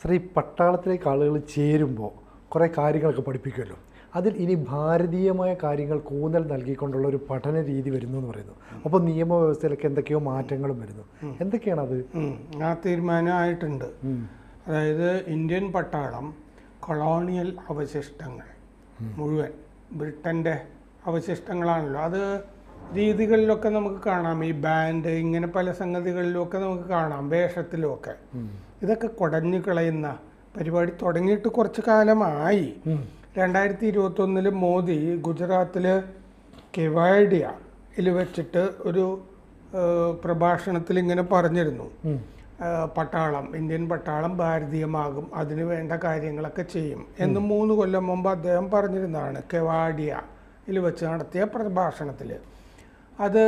ശ്രീ പട്ടാളത്തിലേക്ക് ആളുകൾ ചേരുമ്പോൾ കുറേ കാര്യങ്ങളൊക്കെ പഠിപ്പിക്കുമല്ലോ. അതിൽ ഇനി ഭാരതീയമായ കാര്യങ്ങൾ ഊന്നൽ നൽകിക്കൊണ്ടുള്ള ഒരു പഠന രീതി വരുന്നു എന്ന് പറയുന്നു. അപ്പോൾ നിയമവ്യവസ്ഥയിലൊക്കെ എന്തൊക്കെയോ മാറ്റങ്ങളും വരുന്നു. എന്തൊക്കെയാണത്? ആ തീരുമാനമായിട്ടുണ്ട്. അതായത് ഇന്ത്യൻ പട്ടാളം കൊളോണിയൽ അവശിഷ്ടങ്ങൾ മുഴുവൻ ബ്രിട്ടൻ്റെ അവശിഷ്ടങ്ങളാണല്ലോ. അത് രീതികളിലൊക്കെ നമുക്ക് കാണാം. ഈ ബാൻഡ് ഇങ്ങനെ പല സംഗതികളിലുമൊക്കെ നമുക്ക് കാണാം, വേഷത്തിലുമൊക്കെ. ഇതൊക്കെ കുടഞ്ഞു കളയുന്ന പരിപാടി തുടങ്ങിയിട്ട് കുറച്ച് കാലമായി. 2021 മോദി ഗുജറാത്തിൽ കെവാഡിയയിൽ വെച്ചിട്ട് ഒരു പ്രഭാഷണത്തിൽ ഇങ്ങനെ പറഞ്ഞിരുന്നു, പട്ടാളം, ഇന്ത്യൻ പട്ടാളം ഭാരതീയമാകും, അതിന് വേണ്ട കാര്യങ്ങളൊക്കെ ചെയ്യും എന്ന് 3 കൊല്ലം മുമ്പ് അദ്ദേഹം പറഞ്ഞിരുന്നതാണ് കെവാഡിയയിൽ വെച്ച് നടത്തിയ പ്രഭാഷണത്തിൽ. അത്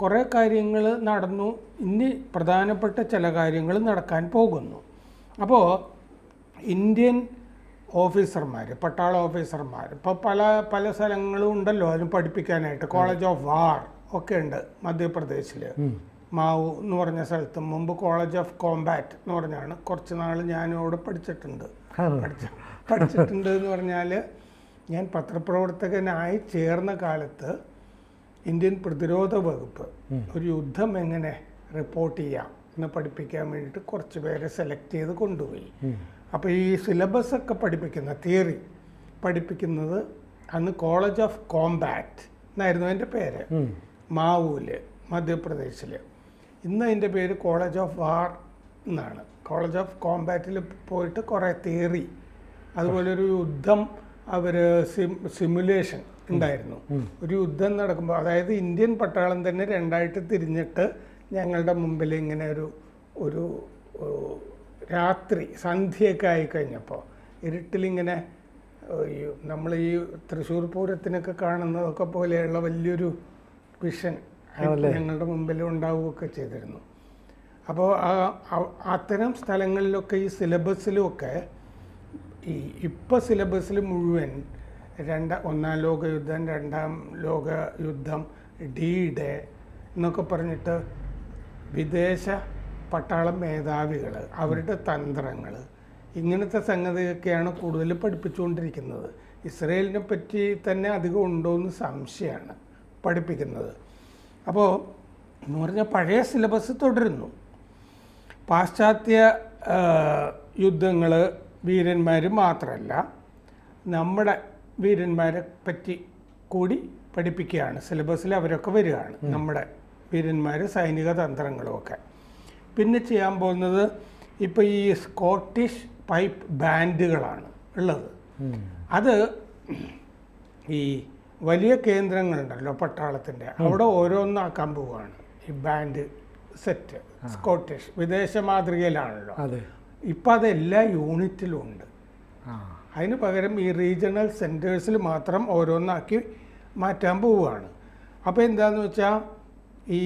കുറേ കാര്യങ്ങൾ നടന്നു. ഇനി പ്രധാനപ്പെട്ട ചില കാര്യങ്ങൾ നടക്കാൻ പോകുന്നു. അപ്പോൾ ഇന്ത്യൻ ഓഫീസർമാർ, പട്ടാള ഓഫീസർമാർ ഇപ്പോൾ പല സ്ഥലങ്ങളും ഉണ്ടല്ലോ അതിന് പഠിപ്പിക്കാനായിട്ട്. കോളേജ് ഓഫ് വാർ ഒക്കെ ഉണ്ട് മധ്യപ്രദേശിൽ, മാവു എന്ന് പറഞ്ഞ സ്ഥലത്ത്. മുമ്പ് കോളേജ് ഓഫ് കോമ്പാറ്റ് എന്ന് പറഞ്ഞാണ്. കുറച്ച് നാൾ ഞാനും അവിടെ പഠിച്ചിട്ടുണ്ട് എന്ന് പറഞ്ഞാൽ ഞാൻ പത്രപ്രവർത്തകനായി ചേർന്ന കാലത്ത് ഇന്ത്യൻ പ്രതിരോധ വകുപ്പ് ഒരു യുദ്ധം എങ്ങനെ റിപ്പോർട്ട് ചെയ്യാം എന്ന് പഠിപ്പിക്കാൻ വേണ്ടിയിട്ട് കുറച്ച് പേരെ സെലക്ട് ചെയ്ത് കൊണ്ടുപോയി. അപ്പോൾ ഈ സിലബസ് ഒക്കെ പഠിപ്പിക്കുന്ന തിയറി പഠിപ്പിക്കുന്നത് അന്ന് കോളേജ് ഓഫ് കോമ്പാറ്റ് എന്നായിരുന്നു അതിൻ്റെ പേര്, മാവൂൽ മധ്യപ്രദേശിൽ. ഇന്ന് അതിൻ്റെ പേര് കോളേജ് ഓഫ് വാർ എന്നാണ്. കോളേജ് ഓഫ് കോമ്പാറ്റിൽ പോയിട്ട് കുറേ തിയറി, അതുപോലെ ഒരു യുദ്ധം അവർ സിമുലേഷൻ ഉണ്ടായിരുന്നു. ഒരു യുദ്ധം നടക്കുമ്പോൾ, അതായത് ഇന്ത്യൻ പട്ടാളം തന്നെ 2ആയിട്ട് തിരിഞ്ഞിട്ട് ഞങ്ങളുടെ മുമ്പിൽ ഇങ്ങനെ ഒരു രാത്രി സന്ധ്യയൊക്കെ ആയിക്കഴിഞ്ഞപ്പോൾ ഇരുട്ടിലിങ്ങനെ നമ്മൾ ഈ തൃശ്ശൂർ പൂരത്തിനൊക്കെ കാണുന്നതൊക്കെ പോലെയുള്ള വലിയൊരു വിഷൻ ഞങ്ങളുടെ മുമ്പിൽ ഉണ്ടാവുകയൊക്കെ ചെയ്തിരുന്നു. അപ്പോൾ അത്തരം സ്ഥലങ്ങളിലൊക്കെ ഈ സിലബസിലുമൊക്കെ ഇപ്പോൾ സിലബസിൽ മുഴുവൻ 1-ാം ലോകയുദ്ധം, 2-ാം ലോകയുദ്ധം, D-Day എന്നൊക്കെ പറഞ്ഞിട്ട് വിദേശ പട്ടാള മേധാവികൾ, അവരുടെ തന്ത്രങ്ങൾ, ഇങ്ങനത്തെ സംഗതിയൊക്കെയാണ് കൂടുതൽ പഠിപ്പിച്ചുകൊണ്ടിരിക്കുന്നത്. ഇസ്രയേലിനെ പറ്റി തന്നെ അധികം ഉണ്ടോയെന്ന് സംശയമാണ് പഠിപ്പിക്കുന്നത്. അപ്പോൾ എന്ന് പറഞ്ഞാൽ പഴയ സിലബസ് തുടരുന്നു. പാശ്ചാത്യ യുദ്ധങ്ങൾ വീരന്മാർ മാത്രമല്ല, നമ്മുടെ വീരന്മാരെ പറ്റി കൂടി പഠിപ്പിക്കുകയാണ്. സിലബസിൽ അവരൊക്കെ വരികയാണ്, നമ്മുടെ വീരന്മാർ, സൈനിക തന്ത്രങ്ങളുമൊക്കെ. പിന്നെ ചെയ്യാൻ പോകുന്നത് ഇപ്പോൾ ഈ സ്കോട്ടിഷ് പൈപ്പ് ബാൻഡുകളാണ് ഉള്ളത്. അത് ഈ വലിയ കേന്ദ്രങ്ങളുണ്ടല്ലോ പട്ടാളത്തിൻ്റെ, അവിടെ ഓരോന്നാക്കാൻ പോവുകയാണ് ഈ ബാൻഡ് സെറ്റ്. സ്കോട്ടിഷ് വിദേശ മാതൃകയിലാണല്ലോ. ഇപ്പം അത് എല്ലാ യൂണിറ്റിലും ഉണ്ട്. അതിന് പകരം ഈ റീജിയണൽ സെൻറ്റേഴ്സിൽ മാത്രം ഓരോന്നാക്കി മാറ്റാൻ പോവുകയാണ്. അപ്പോൾ എന്താണെന്ന് വെച്ചാൽ ഈ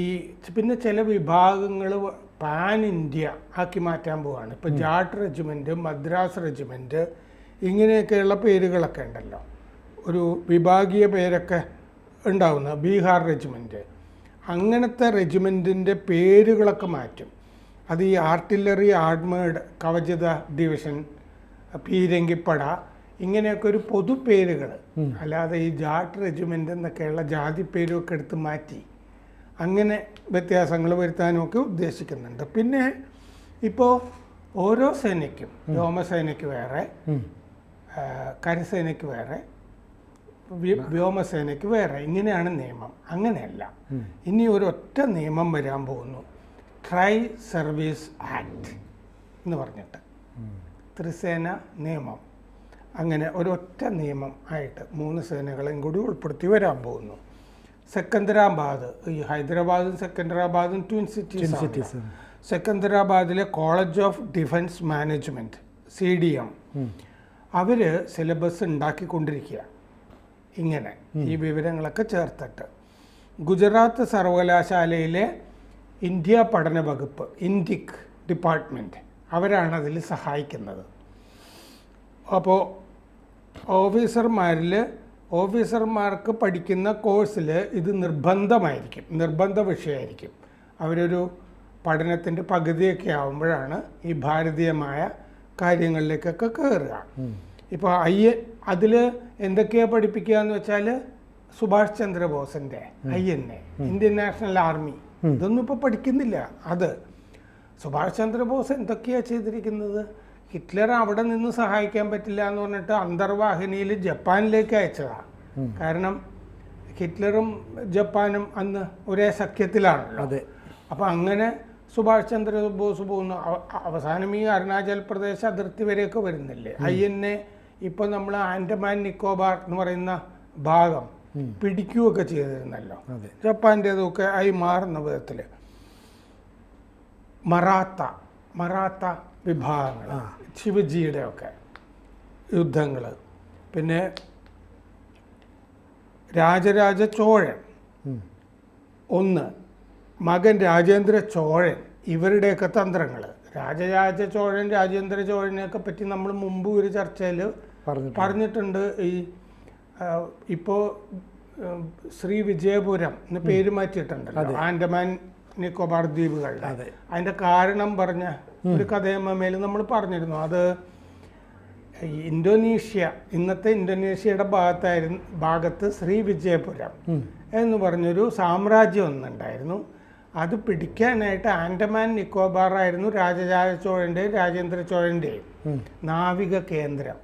പിന്നെ ചില വിഭാഗങ്ങൾ പാൻ ഇന്ത്യ ആക്കി മാറ്റാൻ പോവുകയാണ്. ഇപ്പോൾ ജാട്ട് റെജിമെൻറ്റ്, മദ്രാസ് റെജിമെൻറ്റ്, ഇങ്ങനെയൊക്കെയുള്ള പേരുകളൊക്കെ ഉണ്ടല്ലോ. ഒരു വിഭാഗീയ പേരൊക്കെ ഉണ്ടാവുന്ന ബീഹാർ റെജിമെൻറ്റ്, അങ്ങനത്തെ റെജിമെൻറ്റിൻ്റെ പേരുകളൊക്കെ മാറ്റും. അത് ഈ ആർട്ടില്ലറി ആർമേഡ് കവചിത ഡിവിഷൻ, പീരങ്കിപ്പട, ഇങ്ങനെയൊക്കെ ഒരു പൊതുപേരുകൾ, അല്ലാതെ ഈ ജാട്ട് റെജിമെൻ്റ് എന്നൊക്കെയുള്ള ജാതി പേരുമൊക്കെ എടുത്ത് മാറ്റി അങ്ങനെ വ്യത്യാസങ്ങൾ വരുത്താനുമൊക്കെ ഉദ്ദേശിക്കുന്നുണ്ട്. പിന്നെ ഇപ്പോൾ ഓരോ സേനയ്ക്കും, വ്യോമസേനയ്ക്ക് വേറെ, കരസേനയ്ക്ക് വേറെ, വ്യോമസേനയ്ക്ക് വേറെ, ഇങ്ങനെയാണ് നിയമം. അങ്ങനെയല്ല, ഇനി ഒരൊറ്റ നിയമം വരാൻ പോകുന്നു, ട്രൈ സർവീസ് ആക്ട് എന്ന് പറഞ്ഞിട്ട്, ത്രിസേന നിയമം. അങ്ങനെ ഒരൊറ്റ നിയമം ആയിട്ട് 3 സേനകളെയും കൂടി ഉൾപ്പെടുത്തി വരാൻ പോകുന്നു. സെക്കന്ദരാബാദ്, ഈ ഹൈദരാബാദും സെക്കന്ദരാബാദും ട്വിൻ സിറ്റീസ്. സെക്കന്ദരാബാദിലെ college of defence management, CDM, അവർ സിലബസ് ഉണ്ടാക്കിക്കൊണ്ടിരിക്കുക ഇങ്ങനെ ഈ വിവരങ്ങളൊക്കെ ചേർത്തിട്ട്. ഗുജറാത്ത് സർവകലാശാലയിലെ ഇന്ത്യ പഠന വകുപ്പ്, ഇൻഡിക് ഡിപ്പാർട്ട്മെൻറ്റ്, അവരാണ് അതിൽ സഹായിക്കുന്നത്. അപ്പോൾ ഓഫീസർമാർക്ക് പഠിക്കുന്ന കോഴ്സിൽ ഇത് നിർബന്ധമായിരിക്കും, നിർബന്ധ വിഷയമായിരിക്കും. അവരൊരു പഠനത്തിൻ്റെ പകുതിയൊക്കെ ആകുമ്പോഴാണ് ഈ ഭാരതീയമായ കാര്യങ്ങളിലേക്കൊക്കെ കയറുക. ഇപ്പോൾ അതിൽ എന്തൊക്കെയാണ് പഠിപ്പിക്കുക എന്ന് വെച്ചാൽ സുഭാഷ് ചന്ദ്രബോസിൻ്റെ INA, ഇന്ത്യൻ നാഷണൽ ആർമി, ഇതൊന്നും ഇപ്പോൾ പഠിക്കുന്നില്ല. അത് സുഭാഷ് ചന്ദ്രബോസ് എന്തൊക്കെയാണ് ചെയ്തിരിക്കുന്നത്? ഹിറ്റ്ലർ അവിടെ നിന്ന് സഹായിക്കാൻ പറ്റില്ല എന്ന് പറഞ്ഞിട്ട് അന്തർവാഹിനിയിൽ ജപ്പാനിലേക്ക് അയച്ചതാണ്. കാരണം ഹിറ്റ്ലറും ജപ്പാനും അന്ന് ഒരേ സഖ്യത്തിലാണല്ലോ. അപ്പം അങ്ങനെ സുഭാഷ് ചന്ദ്രബോസ് പോകുന്നു. അവസാനം ഈ അരുണാചൽ പ്രദേശ് അതിർത്തി വരെയൊക്കെ വരുന്നില്ലേ. INA ഇപ്പോൾ നമ്മൾ ആൻഡമാൻ നിക്കോബാർ എന്ന് പറയുന്ന ഭാഗം പിടിക്കുകയൊക്കെ ചെയ്തിരുന്നല്ലോ. ജപ്പാൻ്റേതൊക്കെ ആയി മാറുന്ന വിധത്തിൽ മറാത്ത വിഭാഗങ്ങൾ, ശിവജിയുടെ ഒക്കെ യുദ്ധങ്ങൾ, പിന്നെ രാജരാജ ചോഴൻ ഒന്ന്, മകൻ രാജേന്ദ്ര ചോഴൻ, ഇവരുടെയൊക്കെ തന്ത്രങ്ങൾ. രാജരാജ ചോഴൻ, രാജേന്ദ്ര ചോഴനെയൊക്കെ പറ്റി നമ്മൾ മുമ്പ് ഒരു ചർച്ചയിൽ പറഞ്ഞിട്ടുണ്ട്. ഇപ്പോൾ ശ്രീ വിജയപുരം എന്ന് പേര് മാറ്റിയിട്ടുണ്ടല്ലോ ആൻഡമാൻ നിക്കോബാർ ദ്വീപുകളുടെ. അതിൻ്റെ കാരണം പറഞ്ഞ ഒരു കഥയമ്മയിൽ നമ്മൾ പറഞ്ഞിരുന്നു. അത് ഇന്തോനേഷ്യ, ഇന്നത്തെ ഇന്തോനേഷ്യയുടെ ഭാഗത്ത് ശ്രീ വിജയപുരം എന്ന് പറഞ്ഞൊരു സാമ്രാജ്യം ഒന്നുണ്ടായിരുന്നു. അത് പിടിക്കാനായിട്ട് ആൻഡമാൻ നിക്കോബാർ ആയിരുന്നു രാജരാജ ചോഴൻ്റെയും രാജേന്ദ്ര ചോഴൻ്റെയും നാവിക കേന്ദ്രം.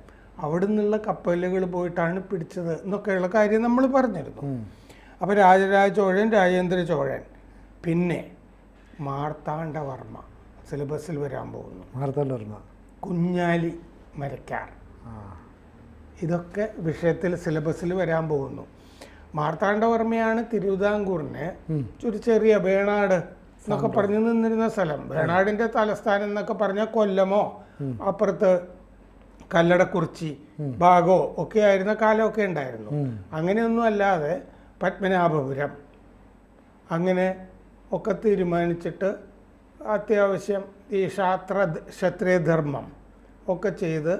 അവിടെ നിന്നുള്ള കപ്പലുകൾ പോയിട്ടാണ് പിടിച്ചത് എന്നൊക്കെയുള്ള കാര്യം നമ്മൾ പറഞ്ഞിരുന്നു. അപ്പോൾ രാജരാജ ചോഴൻ, രാജേന്ദ്ര ചോഴൻ, പിന്നെ മാർത്താണ്ഡവർമ്മ സിലബസിൽ വരാൻ പോകുന്നു. മാർത്താണ്ഡവർമ്മ, കുഞ്ഞാലി മരക്കാർ, ഇതൊക്കെ വിഷയത്തിൽ സിലബസിൽ വരാൻ പോകുന്നു. മാർത്താണ്ഡവർമ്മയാണ് തിരുവിതാംകൂറിനെ ഒരു ചെറിയ വേണാട് എന്നൊക്കെ പറഞ്ഞു നിന്നിരുന്ന സ്ഥലം. വേണാടിൻ്റെ തലസ്ഥാനം എന്നൊക്കെ പറഞ്ഞാൽ കൊല്ലമോ അപ്പുറത്ത് കല്ലടക്കുറിച്ചി ഭാഗമോ ഒക്കെ ആയിരുന്ന കാലമൊക്കെ ഉണ്ടായിരുന്നു. അങ്ങനെയൊന്നും അല്ലാതെ പത്മനാഭപുരം അങ്ങനെ ഒക്കെ തീരുമാനിച്ചിട്ട് അത്യാവശ്യം ഈ ക്ഷത്രിയധർമ്മം ഒക്കെ ചെയ്ത്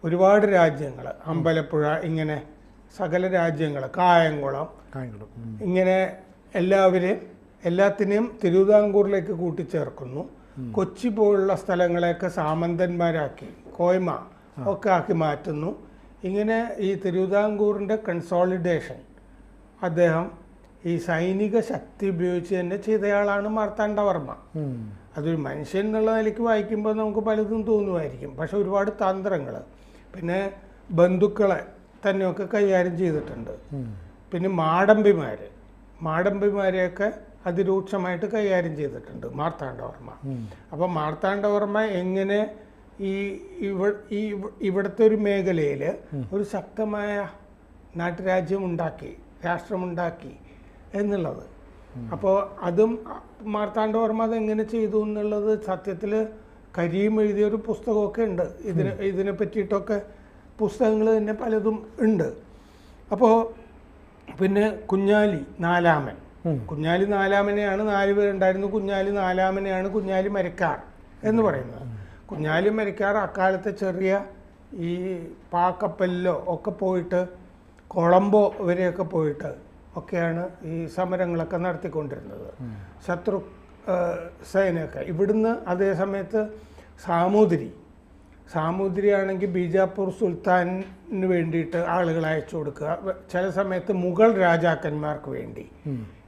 ഒരുപാട് രാജ്യങ്ങൾ, അമ്പലപ്പുഴ, ഇങ്ങനെ സകല രാജ്യങ്ങൾ, കായംകുളം, ഇങ്ങനെ എല്ലാത്തിനെയും തിരുവിതാംകൂറിലേക്ക് കൂട്ടിച്ചേർക്കുന്നു. കൊച്ചി പോലുള്ള സ്ഥലങ്ങളെയൊക്കെ സാമന്തന്മാരാക്കി, കോയ്മ ഒക്കെ ആക്കി മാറ്റുന്നു. ഇങ്ങനെ ഈ തിരുവിതാംകൂറിൻ്റെ കൺസോളിഡേഷൻ അദ്ദേഹം ഈ സൈനിക ശക്തി ഉപയോഗിച്ച് തന്നെ ചെയ്തയാളാണ് മാർത്താണ്ഡവർമ്മ. അതൊരു മനുഷ്യൻ എന്നുള്ള നിലയ്ക്ക് വായിക്കുമ്പോൾ നമുക്ക് പലതും തോന്നുമായിരിക്കും. പക്ഷെ ഒരുപാട് തന്ത്രങ്ങൾ, പിന്നെ ബന്ധുക്കളെ തന്നെയൊക്കെ കൈകാര്യം ചെയ്തിട്ടുണ്ട്. പിന്നെ മാടമ്പിമാരെയൊക്കെ അതിരൂക്ഷമായിട്ട് കൈകാര്യം ചെയ്തിട്ടുണ്ട് മാർത്താണ്ഡവർമ്മ. അപ്പം മാർത്താണ്ഡവർമ്മ എങ്ങനെ ഇവിടുത്തെ ഒരു മേഖലയിൽ ഒരു ശക്തമായ നാട്ടുരാജ്യമുണ്ടാക്കി, രാഷ്ട്രമുണ്ടാക്കി എന്നുള്ളത്. അപ്പോൾ അതും മാർത്താണ്ഡവർമ്മ അതെങ്ങനെ ചെയ്തു എന്നുള്ളത് സത്യത്തിൽ കരീം എഴുതിയൊരു പുസ്തകമൊക്കെ ഉണ്ട്. ഇതിനെ പറ്റിയിട്ടൊക്കെ പുസ്തകങ്ങൾ തന്നെ പലതും ഉണ്ട്. അപ്പോൾ പിന്നെ കുഞ്ഞാലി നാലാമനെയാണ്, 4 പേരുണ്ടായിരുന്നു. കുഞ്ഞാലി നാലാമനെയാണ് കുഞ്ഞാലി മരക്കാർ എന്ന് പറയുന്നത്. കുഞ്ഞാലി മരക്കാർ അക്കാലത്തെ ചെറിയ ഈ പാക്കപ്പലിലോ ഒക്കെ പോയിട്ട്, കൊളംബോ വരെയൊക്കെ പോയിട്ട് ഒക്കെയാണ് ഈ സമരങ്ങളൊക്കെ നടത്തിക്കൊണ്ടിരുന്നത്. ശത്രു സേനയൊക്കെ ഇവിടുന്ന് അതേ സമയത്ത് സാമൂതിരിയാണെങ്കിൽ ബീജാപ്പൂർ സുൽത്താനിന് വേണ്ടിയിട്ട് ആളുകൾ അയച്ചു കൊടുക്കുക. ചില സമയത്ത് മുഗൾ രാജാക്കന്മാർക്ക് വേണ്ടി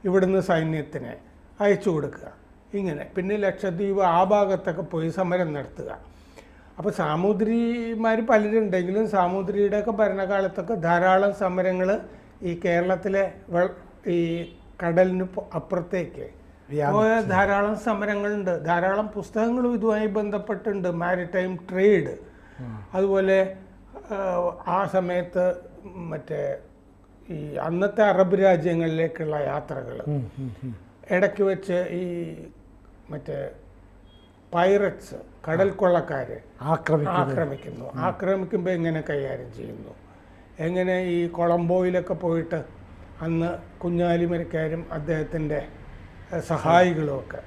ഇവിടുന്ന് സൈന്യത്തിനെ അയച്ചു കൊടുക്കുക. ഇങ്ങനെ പിന്നെ ലക്ഷദ്വീപ് ആ ഭാഗത്തൊക്കെ പോയി സമരം നടത്തുക. അപ്പോൾ സാമൂതിരിമാർ പലരുണ്ടെങ്കിലും സാമൂതിരിയുടെയൊക്കെ ഭരണകാലത്തൊക്കെ ധാരാളം സമരങ്ങൾ ഈ കേരളത്തിലെ ഈ കടലിന് അപ്പുറത്തേക്ക് പോയ ധാരാളം സമരങ്ങളുണ്ട്. ധാരാളം പുസ്തകങ്ങളും ഇതുമായി ബന്ധപ്പെട്ടുണ്ട്. മാരിടൈം ട്രേഡ്, അതുപോലെ ആ സമയത്ത് മറ്റേ ഈ അന്നത്തെ അറബ് രാജ്യങ്ങളിലേക്കുള്ള യാത്രകൾ, ഇടയ്ക്ക് വെച്ച് ഈ മറ്റേ പൈററ്റ്സ്, കടൽ കൊള്ളക്കാർ ആക്രമിക്കുമ്പോൾ എങ്ങനെ കൈകാര്യം ചെയ്യുന്നു, എങ്ങനെ ഈ കൊളംബോയിലൊക്കെ പോയിട്ട് അന്ന് കുഞ്ഞാലി മരക്കാരും അദ്ദേഹത്തിൻ്റെ സഹായികളുമൊക്കെ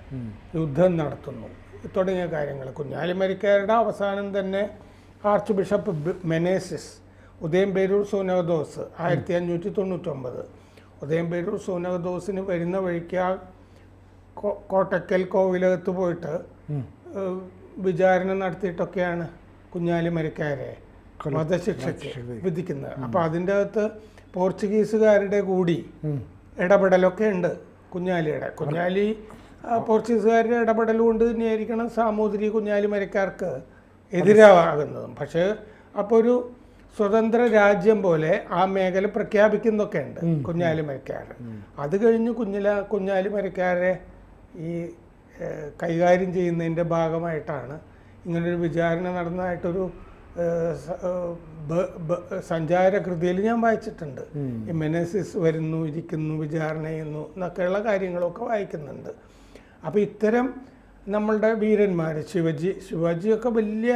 യുദ്ധം നടത്തുന്നു തുടങ്ങിയ കാര്യങ്ങൾ. കുഞ്ഞാലി മരക്കാരുടെ അവസാനം തന്നെ ആർച്ച് ബിഷപ്പ് മെനേസിസ് ഉദയംപേരൂർ സൂനകദോസ് 1599 ഉദയംപേരൂർ സൂനകദോസിന് വരുന്ന വഴിക്ക് ആ കോട്ടക്കൽ കോവിലകത്ത് പോയിട്ട് വിചാരണ നടത്തിയിട്ടൊക്കെയാണ് കുഞ്ഞാലിമരക്കാരെ വധശിക്ഷയ്ക്ക് വിധിക്കുന്നത്. അപ്പോൾ അതിൻ്റെ അകത്ത് പോർച്ചുഗീസുകാരുടെ കൂടി ഇടപെടലൊക്കെ ഉണ്ട്. കുഞ്ഞാലി പോർച്ചുഗീസുകാരുടെ ഇടപെടൽ കൊണ്ട് തന്നെയായിരിക്കണം സാമൂതിരി കുഞ്ഞാലിമരക്കാർക്ക് എതിരാകുന്നതും. പക്ഷേ അപ്പോൾ ഒരു സ്വതന്ത്ര രാജ്യം പോലെ ആ മേഖല പ്രഖ്യാപിക്കുന്നൊക്കെ ഉണ്ട് കുഞ്ഞാലിമരക്കാർ. അത് കഴിഞ്ഞ് കുഞ്ഞാലിമരക്കാരെ ഈ കൈകാര്യം ചെയ്യുന്നതിൻ്റെ ഭാഗമായിട്ടാണ് ഇങ്ങനൊരു വിചാരണ നടന്നതായിട്ടൊരു സഞ്ചാരകൃതിയിൽ ഞാൻ വായിച്ചിട്ടുണ്ട്. മെനസിസ് വരുന്നു, ഇരിക്കുന്നു, വിചാരണ ചെയ്യുന്നു എന്നൊക്കെയുള്ള കാര്യങ്ങളൊക്കെ വായിക്കുന്നുണ്ട്. അപ്പോൾ ഇത്തരം നമ്മളുടെ വീരന്മാർ ശിവജിയൊക്കെ വലിയ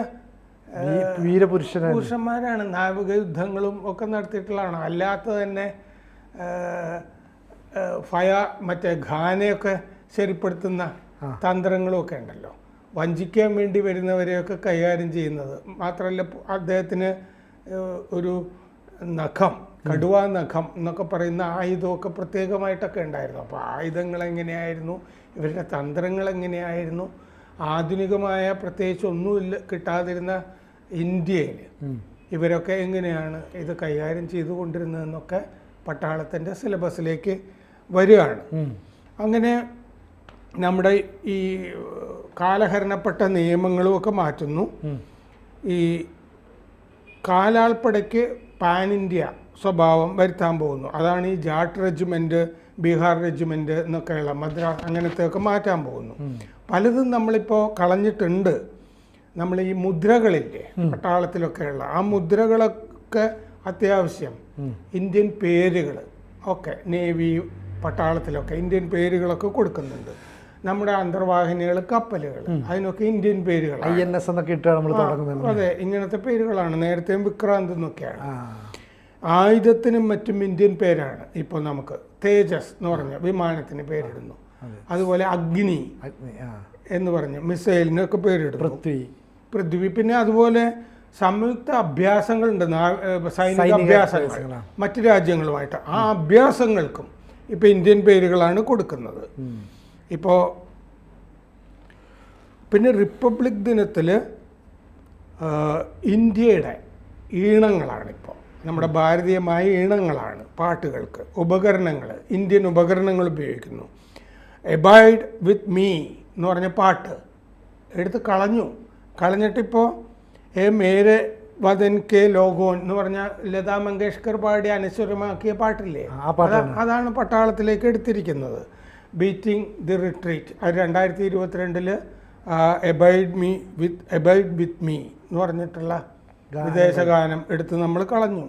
പുരുഷന്മാരാണ്. നാവിക യുദ്ധങ്ങളും ഒക്കെ നടത്തിയിട്ടുള്ളതാണ്. അല്ലാത്ത തന്നെ മറ്റേ ഘാനയൊക്കെ ശരിപ്പെടുത്തുന്ന തന്ത്രങ്ങളും ഒക്കെ ഉണ്ടല്ലോ. വഞ്ചിക്കാൻ വേണ്ടി വരുന്നവരെയൊക്കെ കൈകാര്യം ചെയ്യുന്നത് മാത്രമല്ല, അദ്ദേഹത്തിന് ഒരു നഖം, കടുവാ നഖം എന്നൊക്കെ പറയുന്ന ആയുധമൊക്കെ പ്രത്യേകമായിട്ടൊക്കെ ഉണ്ടായിരുന്നു. അപ്പോൾ ആയുധങ്ങൾ എങ്ങനെയായിരുന്നു, ഇവരുടെ തന്ത്രങ്ങൾ എങ്ങനെയായിരുന്നു, ആധുനികമായ പ്രത്യേകിച്ച് ഒന്നുമില്ല കിട്ടാതിരുന്ന ഇന്ത്യയിൽ ഇവരൊക്കെ എങ്ങനെയാണ് ഇത് കൈകാര്യം ചെയ്തുകൊണ്ടിരുന്നതെന്നൊക്കെ പട്ടാളത്തിൻ്റെ സിലബസിലേക്ക് വരികയാണ്. അങ്ങനെ നമ്മുടെ ഈ കാലഹരണപ്പെട്ട നിയമങ്ങളും ഒക്കെ മാറ്റുന്നു. ഈ കാലാൾപ്പടയ്ക്ക് പാൻ ഇന്ത്യ സ്വഭാവം വരുത്താൻ പോകുന്നു. അതാണ് ഈ ജാട്ട് റെജിമെൻറ്റ്, ബീഹാർ റെജിമെൻറ്റ് എന്നൊക്കെയുള്ള മദ്രാസ് അങ്ങനത്തെയൊക്കെ മാറ്റാൻ പോകുന്നു. പലതും നമ്മളിപ്പോൾ കളഞ്ഞിട്ടുണ്ട്. നമ്മൾ ഈ മുദ്രകളില്ലേ പട്ടാളത്തിലൊക്കെയുള്ള, ആ മുദ്രകളൊക്കെ അത്യാവശ്യം ഇന്ത്യൻ പേരുകൾ ഒക്കെ നേവി പട്ടാളത്തിലൊക്കെ ഇന്ത്യൻ പേരുകളൊക്കെ കൊടുക്കുന്നുണ്ട്. നമ്മുടെ അന്തർവാഹിനികൾ, കപ്പലുകൾ, അതിനൊക്കെ ഇന്ത്യൻ പേരുകളാണ്. INS എന്നൊക്കെ ഇട്ടാണ് നമ്മൾ തുടങ്ങുന്നത്. അതെ, ഇങ്ങനത്തെ പേരുകളാണ്. നേരത്തെ വിക്രാന്ത് എന്നൊക്കെയാണ്. ആയുധത്തിനും മറ്റും ഇന്ത്യൻ പേരാണ്. ഇപ്പോൾ നമുക്ക് തേജസ് എന്ന് പറഞ്ഞ വിമാനത്തിന് പേരിടുന്നു. അതുപോലെ അഗ്നി എന്ന് പറഞ്ഞ് മിസൈലിനൊക്കെ പേരിടുന്നു. പൃഥ്വി. പിന്നെ അതുപോലെ സംയുക്ത അഭ്യാസങ്ങളുണ്ട്, സൈനിക അഭ്യാസങ്ങൾ മറ്റു രാജ്യങ്ങളുമായിട്ട്. ആ അഭ്യാസങ്ങൾക്കും ഇപ്പോൾ ഇന്ത്യൻ പേരുകളാണ് കൊടുക്കുന്നത്. ഇപ്പോൾ പിന്നെ റിപ്പബ്ലിക് ദിനത്തിൽ ഇന്ത്യയുടെ ഈണങ്ങളാണിപ്പോൾ, നമ്മുടെ ഭാരതീയമായ ഈണങ്ങളാണ് പാട്ടുകൾക്ക്. ഉപകരണങ്ങൾ, ഇന്ത്യൻ ഉപകരണങ്ങൾ ഉപയോഗിക്കുന്നു. എബൈഡ് വിത്ത് മീ എന്ന് പറഞ്ഞ പാട്ട് എടുത്ത് കളഞ്ഞിട്ടിപ്പോൾ മേരെ വദൻ കെ ലോഗോൻ എന്ന് പറഞ്ഞ ലതാ മങ്കേഷ്കർ പാടി അനശ്വരമാക്കിയ പാട്ടില്ലേ, അതാണ് പട്ടാളത്തിലേക്ക് എടുത്തിരിക്കുന്നത്. ബീറ്റിംഗ് ദി റിട്രീറ്റ്, അത് 2022 എബൈഡ് വിത്ത് മീ എന്ന് പറഞ്ഞിട്ടുള്ള വിദേശഗാനം എടുത്ത് നമ്മൾ കളഞ്ഞു.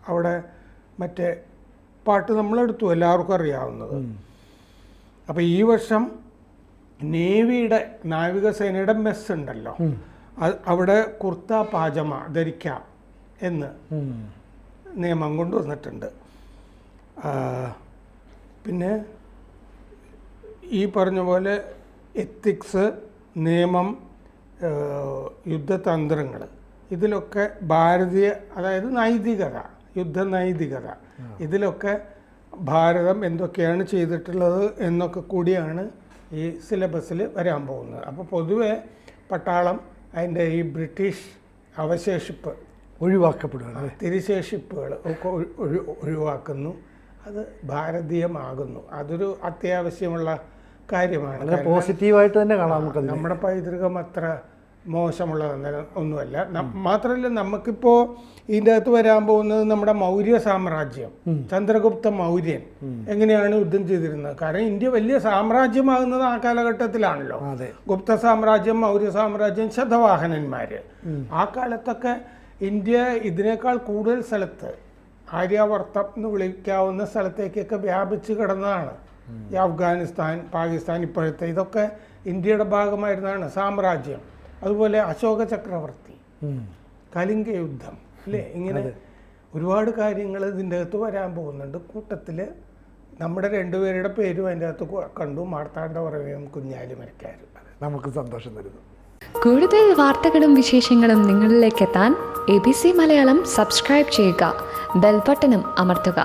അവിടെ മറ്റേ പാട്ട് നമ്മളെടുത്തു, എല്ലാവർക്കും അറിയാവുന്നത്. അപ്പോൾ ഈ വർഷം നേവിയുടെ, നാവികസേനയുടെ മെസ്സ് ഉണ്ടല്ലോ, അവിടെ കുർത്ത പാജമ ധരിക്കാം എന്ന് നിയമം കൊണ്ടുവന്നിട്ടുണ്ട്. പിന്നെ ഈ പറഞ്ഞ പോലെ എത്തിക്സ്, നിയമം, യുദ്ധതന്ത്രങ്ങൾ, ഇതിലൊക്കെ ഭാരതീയ, അതായത് നൈതികത, യുദ്ധ നൈതികത, ഇതിലൊക്കെ ഭാരതം എന്തൊക്കെയാണ് ചെയ്തിട്ടുള്ളത് എന്നൊക്കെ കൂടിയാണ് ഈ സിലബസിൽ വരാൻ പോകുന്നത്. അപ്പോൾ പൊതുവെ പട്ടാളം അതിൻ്റെ ഈ ബ്രിട്ടീഷ് അവശേഷിപ്പ് ഒഴിവാക്കപ്പെടുകയാണ്, തിരിശേഷിപ്പുകൾ ഒക്കെ ഒഴിവാക്കുന്നു. അത് ഭാരതീയമാകുന്നു. അതൊരു അത്യാവശ്യമുള്ള കാര്യമാണ്. പോസിറ്റീവായിട്ട് തന്നെ കാണാം നമുക്ക്. നമ്മുടെ പൈതൃകം അത്ര മോശമുള്ളതെന്ന് ഒന്നുമല്ല. മാത്രമല്ല, നമുക്കിപ്പോൾ ഇതിൻ്റെ അകത്ത് വരാൻ പോകുന്നത് നമ്മുടെ മൗര്യ സാമ്രാജ്യം, ചന്ദ്രഗുപ്ത മൗര്യൻ എങ്ങനെയാണ് യുദ്ധം ചെയ്തിരുന്നത്. കാരണം ഇന്ത്യ വലിയ സാമ്രാജ്യമാകുന്നത് ആ കാലഘട്ടത്തിലാണല്ലോ. ഗുപ്ത സാമ്രാജ്യം, മൗര്യ സാമ്രാജ്യം, ശതവാഹനന്മാർ. ആ കാലത്തൊക്കെ ഇന്ത്യ ഇതിനേക്കാൾ കൂടുതൽ സ്ഥലത്ത്, ആര്യാവർത്തം എന്ന് വിളിക്കാവുന്ന സ്ഥലത്തേക്കൊക്കെ വ്യാപിച്ച് കിടന്നതാണ്. ഈ അഫ്ഗാനിസ്ഥാൻ, പാകിസ്ഥാൻ, ഇപ്പോഴത്തെ ഇതൊക്കെ ഇന്ത്യയുടെ ഭാഗമായിരുന്നതാണ് സാമ്രാജ്യം. അതുപോലെ അശോക ചക്രവർത്തി, കലിംഗ യുദ്ധം അല്ലേ, ഇങ്ങനെ ഒരുപാട് കാര്യങ്ങൾ ഇതിൻ്റെ അകത്ത് വരാൻ പോകുന്നുണ്ട്. കൂട്ടത്തിൽ നമ്മുടെ രണ്ടുപേരുടെ പേരും അതിൻ്റെ അകത്ത് കണ്ടു, മാർത്താണ്ഡവർമ്മയും കുഞ്ഞാലിമരക്കാരും. നമുക്ക് സന്തോഷം തരുന്നു. കൂടുതൽ വാർത്തകളും വിശേഷങ്ങളും നിങ്ങളിലേക്ക് എത്താൻ ABC മലയാളം സബ്സ്ക്രൈബ് ചെയ്യുക, ബെൽ ബട്ടണും അമർത്തുക.